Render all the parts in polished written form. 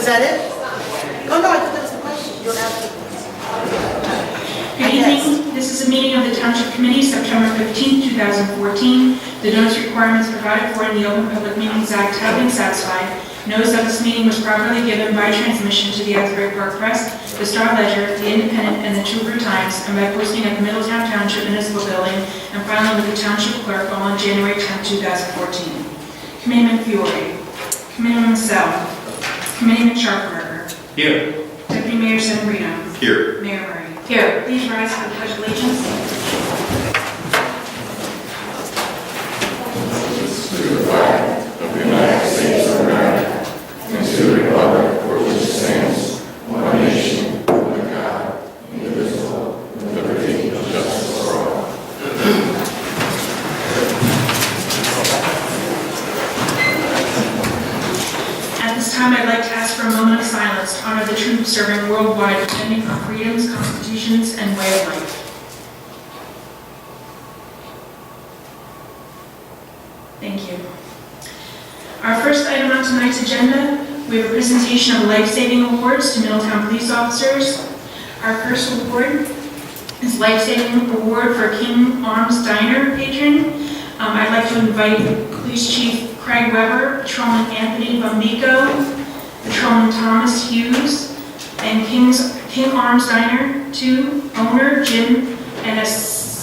that it? Oh, no, I thought that was the question. You don't have to. Good evening. This is a meeting of the Township Committee, September 15, 2014. The notice requirements provided for in the Open Public Meetings Act have been satisfied. Notice of this meeting was properly given by transmission to the Asbury Park Press, the Star-Ledger, the Independent, and the Trooper Times, and by posting at the Middletown Township Municipal Building and filing with the Township Clerk on January 10, 2014. Committeeman Fiore. Committeeman Massell. Committeeman Sharpenberger. Here. Deputy Mayor Sembrino. Here. Mayor Murray. Here. Please rise for the Pledge of Allegiance. To the flag of the United States of America and to the republic for which it stands, one nation, under God, indivisible, with liberty and justice for all. At this time, I'd like to ask for a moment of silence to honor the troops serving worldwide, defending our freedoms, constitutions, and way of life. Thank you. Our first item on tonight's agenda, we have a presentation of life-saving awards to Middletown police officers. Our first award is Life-Saving Award for King Arms Diner patron. I'd like to invite Police Chief Craig Weber, Patrolman Anthony Bumbico, Patrolman Thomas Hughes, and King Arms Diner 2 owner Jim Anastasakos.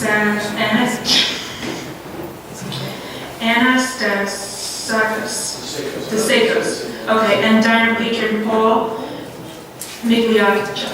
Okay, and diner patron Paul Migliaccio.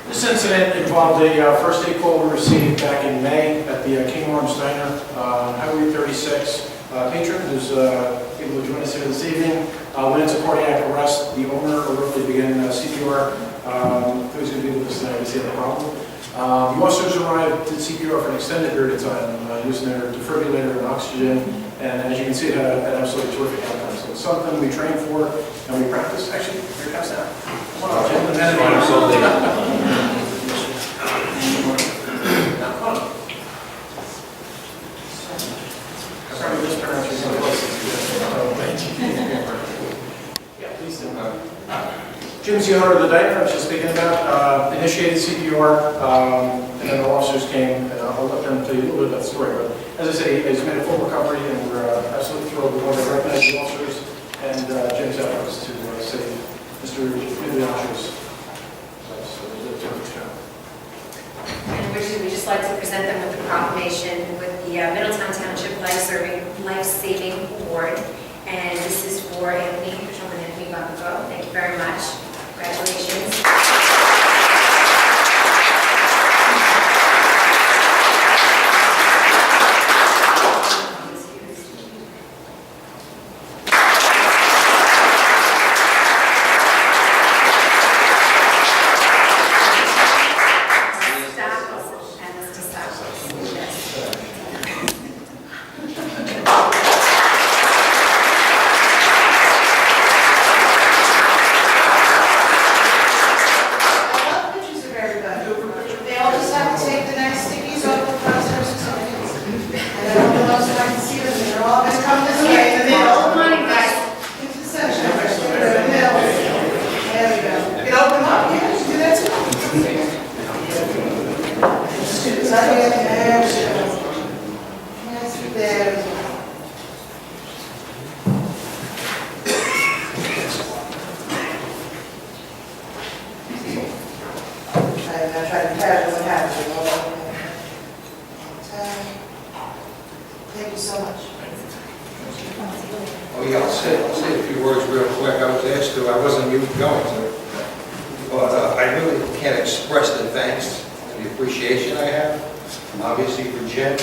This incident involved a first aid call we received back in May at the King Arms Diner on Highway 36. Patron who's able to join us here this evening went into cardiac arrest. The owner abruptly began CPR. Who's going to be with us tonight? Does he have a problem? The officers arrived, did CPR for an extended period of time, using their defibrillator and oxygen, and as you can see, it had an absolutely terrific outcome. So it's something we train for and we practice. Actually, here it comes now. Come on, Jim, the man in Sorry, mispronounced your name. Yeah, please do. Jim's the owner of the diner I was just speaking about. Initiated CPR, and then the officers came, and I'll let them tell you a little bit about the story. But as I say, he's made a full recovery, and we're absolutely thrilled. We want to recognize the officers and Jim's efforts to save Mr. Migliaccio's life. So they did a terrific job. And we'd just like to present them with the proclamation with the Middletown Township Life-Saving Award. And this is for Patrolman Anthony Bumbico. Thank you very much. Congratulations. Thank you so much. Oh yeah, I'll say a few words real quick. I was asked to, I wasn't even going to, but I really can't express the thanks and the appreciation I have, obviously for Jim,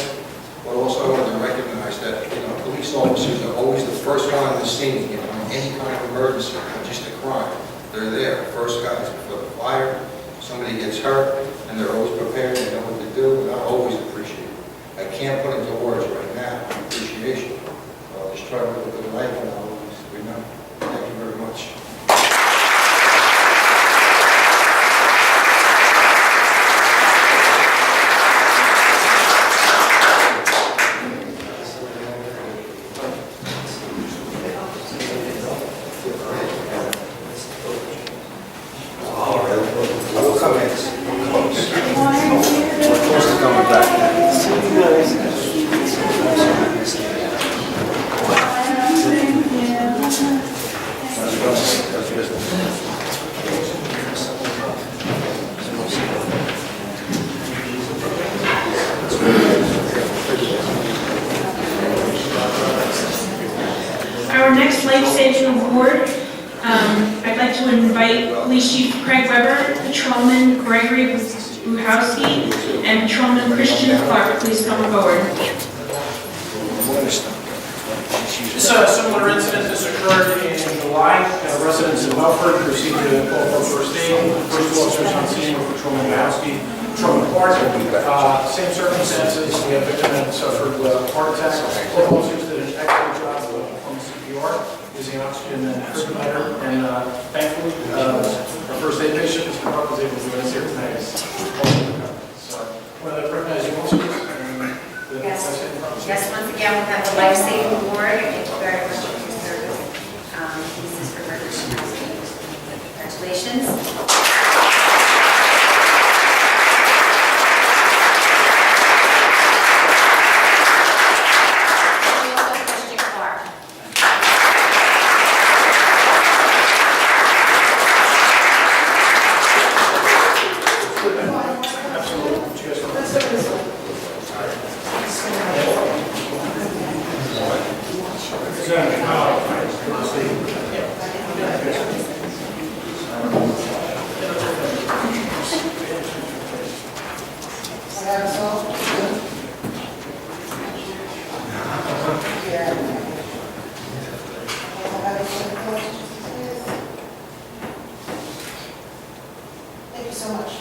but also I want to recognize that, police officers are always the first one on the scene, in any kind of emergency, not just a crime. They're there, first guys before the fire, somebody gets hurt, and they're always prepared, they know what to do, and I always appreciate it. I can't put into words right now appreciation. I'll just try to live a good life, and I'll always remember. Thank you very much. our next life-saving award, I'd like to invite Police Chief Craig Weber, Patrolman Gregory Buhowski, and Patrolman Christian Clark. Please come forward. This similar incident, this occurred in July. Residents in Welford received a call for first aid. First officers on scene were Patrolman Buhowski, Patrolman Clark. Same circumstances. We have a victim that suffered a heart attack. Both officers did an excellent job of performing CPR, using oxygen and defibrillator. And thankfully, our first aid patient, Mr. Clark, was able to join us here tonight. So, one of the recognize you also. Yes, once again, we have the life-saving award. Thank you very much for your service. This is for emergency. Congratulations. Christian Clark. Thank you so much.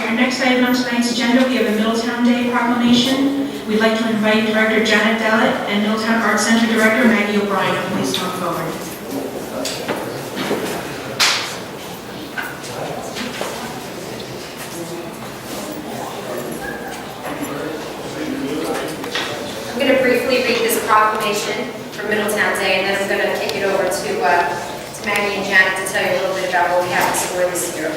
Our next item on tonight's agenda, we have a Middletown Day proclamation. We'd like to invite Director Janet Dellett and Middletown Arts Center Director Maggie O'Brien to please come forward. I'm going to briefly read this proclamation for Middletown Day, and then I'm going to kick it over to Maggie and Janet to tell you a little bit about what we have in store this year.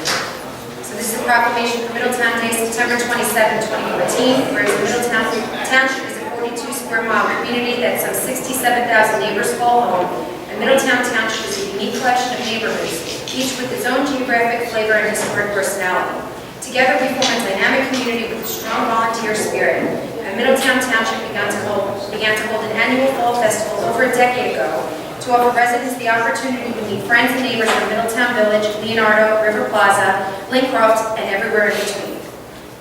So this is a proclamation for Middletown Day, September 27, 2014, whereas Middletown Township is a 42-square-mile community that some 67,000 neighbors call home, and Middletown Township is a unique collection of neighborhoods, each with its own geographic flavor and historic personality. Together we form a dynamic community with a strong volunteer spirit. And Middletown Township began to hold an annual fall festival over a decade ago to offer residents the opportunity to meet friends and neighbors from Middletown Village, Leonardo, River Plaza, Lincroft, and everywhere in between.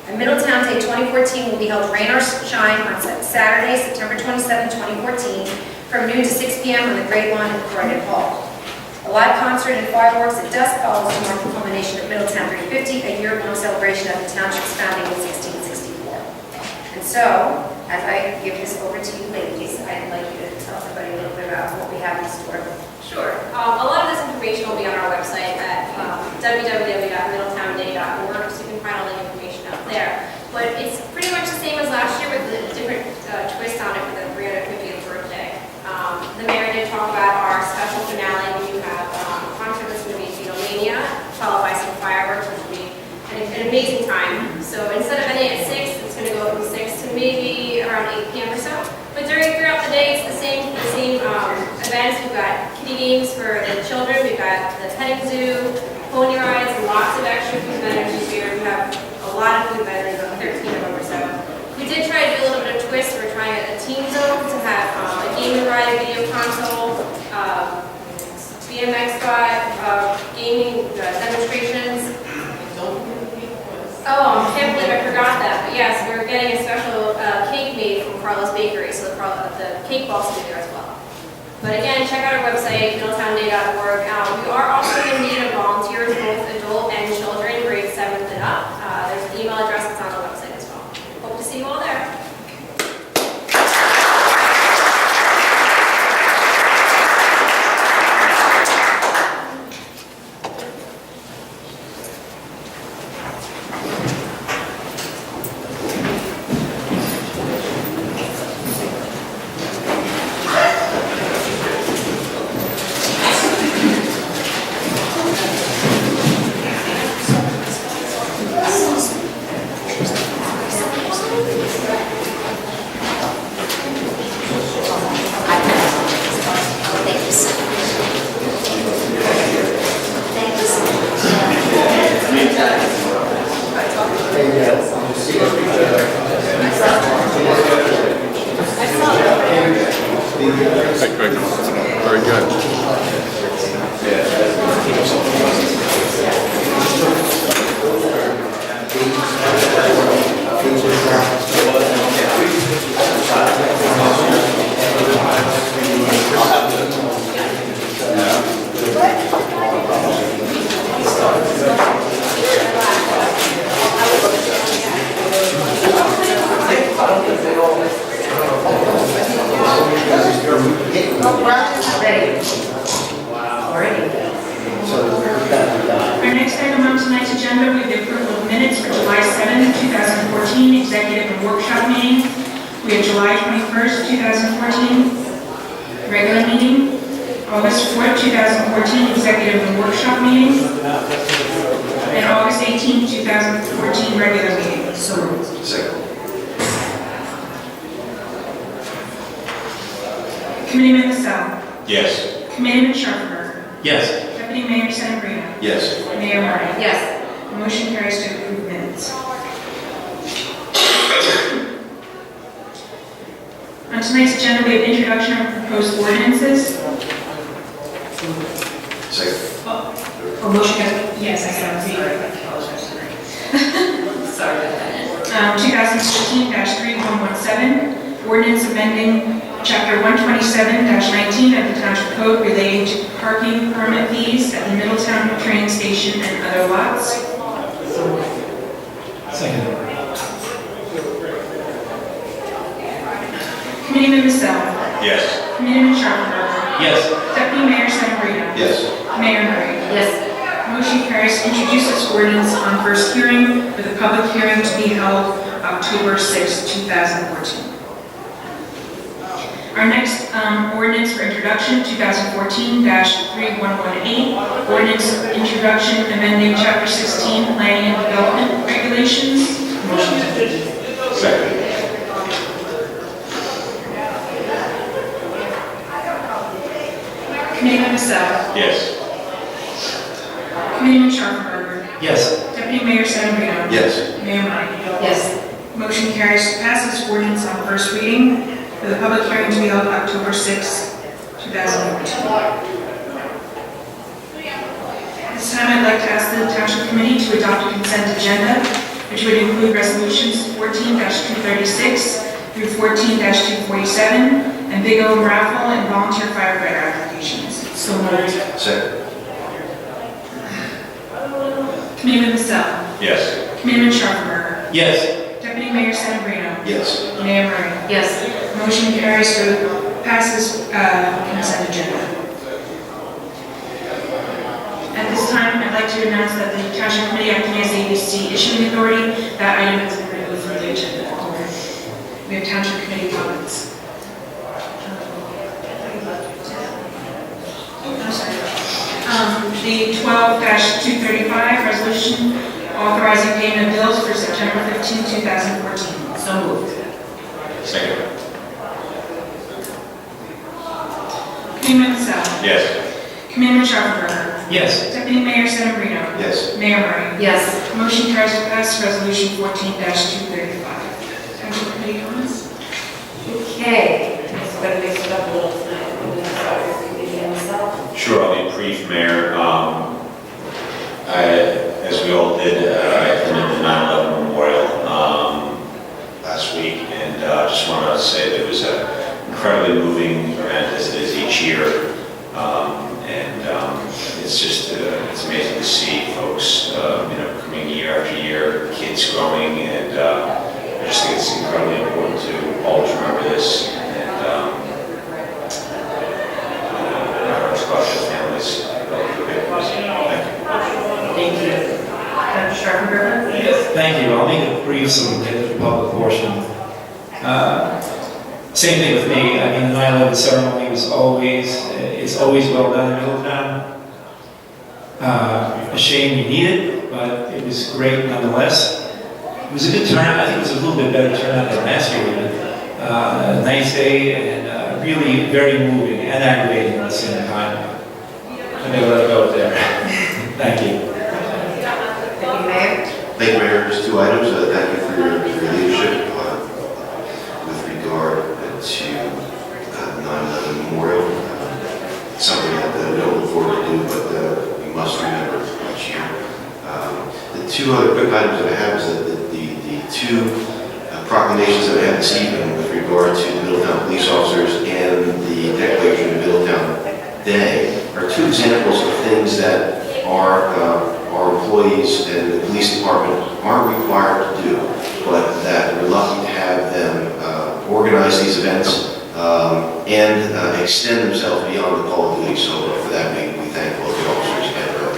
And Middletown Day 2014 will be held rain or shine on Saturday, September 27, 2014, from noon to 6 p.m. on the Great Lawn in Croydon Hall. A live concert and fireworks at dusk follows the normal culmination of Middletown 350, a year-long celebration of the township's founding in 1664. And so, as I give this over to you ladies, I'd like you to tell everybody a little bit about what we have in store. Sure. A lot of this information will be on our website at www.middletownday.org, so you can find all the information out there. But it's pretty much the same as last year with a different twist on it for the 350th birthday. The mayor did talk about our special finale. We have a concert that's going to be Beatlemania, followed by some fireworks, which will be an amazing time. So instead of ending at 6, it's going to go from 6 to maybe around 8 p.m. or so. But throughout the day, it's the same events. We've got kiddie games for the children. We've got the petting zoo, pony rides, and lots of extra food vendors this year. We have a lot of food vendors, about 13 of them or so. We did try to do a little bit of twist. We're trying a teen zone to have a game to ride, a video console, BMX spot, gaming demonstrations. Oh, I can't believe I forgot that. But yes, we're getting a special cake made from Carlos Bakery, so the cake balls will be there as well. But again, check out our website, middletownday.org. We are also in need of volunteers, both adult and children, grades 7th and up. There's an email address that's on the website as well. Hope to see you all there. Hey, Greg. Very good. Our next item on tonight's agenda, we have the approval of minutes for July 7th, 2014, executive and workshop meeting. We have July 21st, 2014, regular meeting. August 4th, 2014, executive and workshop meeting. And August 18th, 2014, regular meeting. So moved. Second. Committeeman Massell. Yes. Committeeman Sharpberg. Yes. Deputy Mayor Senabrino. Yes. Mayor Murray. Yes. The motion carries to approve minutes. On tonight's agenda, we have introduction of proposed ordinances. Second. Motion, yes, I got it. Sorry about that. 2015-3117, ordinance amending Chapter 127-19 of the Township Code relating to parking permit fees at the Middletown train station and other lots. Second. Committeeman Massell. Yes. Committeeman Sharpberg. Yes. Deputy Mayor Senabrino. Yes. Mayor Murray. Yes. Motion carries to introduce this ordinance on first hearing with a public hearing to be held October 6, 2014. Our next ordinance for introduction, 2014-3118, ordinance introduction amending Chapter 16 Planning and Development Regulations. Motion. Second. Committeeman Massell. Yes. Committeeman Sharpberg. Yes. Deputy Mayor Senabrino. Yes. Mayor Murray. Yes. Motion carries to pass this ordinance on first reading with a public hearing to be held October 6, 2014. At this time, I'd like to ask the Township Committee to adopt a consent agenda, which would include resolutions 14-236 through 14-247, and Big O raffle and volunteer firefighter applications. So moved. Second. Committeeman Massell. Yes. Committeeman Sharpberg. Yes. Deputy Mayor Senabrino. Yes. Mayor Murray. Yes. Motion carries to pass this consent agenda. At this time, I'd like to announce that the Township Committee, acting as ABC issuing authority, that item has been removed from the agenda. We have Township Committee comments. The 12-235 resolution authorizing payment of bills for September 15, 2014. So moved. Second. Committeeman Massell. Yes. Committeeman Sharpberg. Yes. Deputy Mayor Senabrino. Yes. Mayor Murray. Yes. Motion carries to pass resolution 14-235. Township Committee comments? Okay. Let's go to mix it up a little tonight. We're going to start with Committeeman Massell. Sure, I'll be brief, Mayor. As we all did, I attended the 9/11 memorial last week, and just wanted to say that it was an incredibly moving event, as it is each year. It's just it's amazing to see folks, coming year after year, kids growing, and I just think it's incredibly important to always remember this. And our scholarship families. Thank you. Dr. Sharpenberger? Thank you. I'll make it brief so we can get to the public portion. Same thing with me. I mean, the 9/11 ceremony was it's always well done in Middletown. A shame you need it, but it was great nonetheless. It was a good turnout. I think it was a little bit better turnout than last year even. A nice day and really very moving and aggravating at the same time. I'm going to let it go there. Thank you. Deputy Mayor. Thank you, Mayor. Just two items. Thank you for your leadership with regard to 9/11 two other quick items that I have is that the two proclamations that I have this evening with regard to the Middletown police officers and the declaration of Middletown Day are two examples of things that our employees and the police department aren't required to do, but that we're lucky to have them organize these events and extend themselves beyond the call of duty. So for that, we thank both the officers and our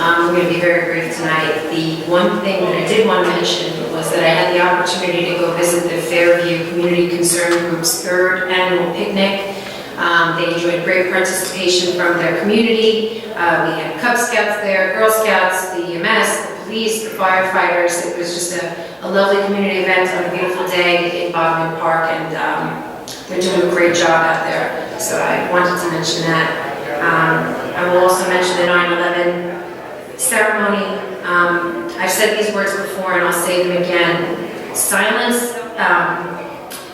I'm going to be very brief tonight. The one thing that I did want to mention was that I had the opportunity to go visit the Fairview Community Concern Group's third annual picnic. They enjoyed great participation from their community. We had Cub Scouts there, Girl Scouts, the EMS, the police, the firefighters. It was just a lovely community event on a beautiful day in Bodmin Park, and they're doing a great job out there. So I wanted to mention that. I will also mention the 9/11 ceremony. I've said these words before and I'll say them again. Silence,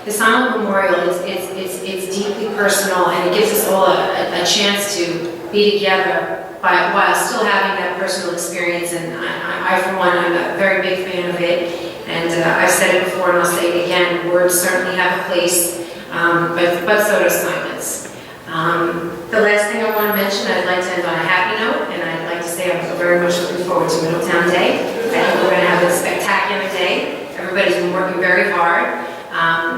the silent memorial, it's deeply personal, and it gives us all a chance to be together while still having that personal experience. And I for one, I'm a very big fan of it. And I've said it before and I'll say it again, words certainly have a place, but so does silence. The last thing I want to mention, I'd like to end on a happy note, and I'd like to say I'm very much looking forward to Middletown Day. I think we're going to have a spectacular day. Everybody's been working very hard.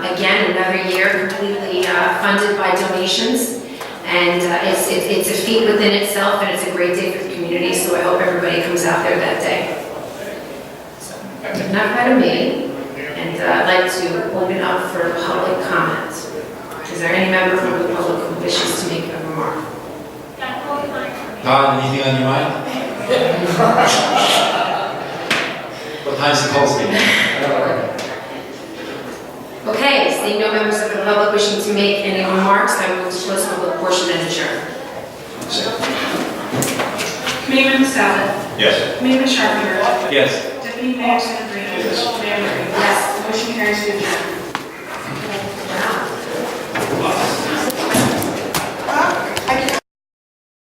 Again, another year completely funded by donations, and it's a feat within itself, and it's a great day for the community, so I hope everybody comes out there that day. So, enough out of me, and I'd like to open up for public comment. Is there any member from the public who wishes to make a remark? Don, anything on your mind? What time's the close meeting? Okay, seeing no members of the public wishing to make any remarks, I move to close the public portion and adjourn. Committeeman Dellett. Yes. Committeeman Sharpler. Yes. Deputy Mayor Senator. Yes. Mayor Murray. Yes. Motion carries to adjourn.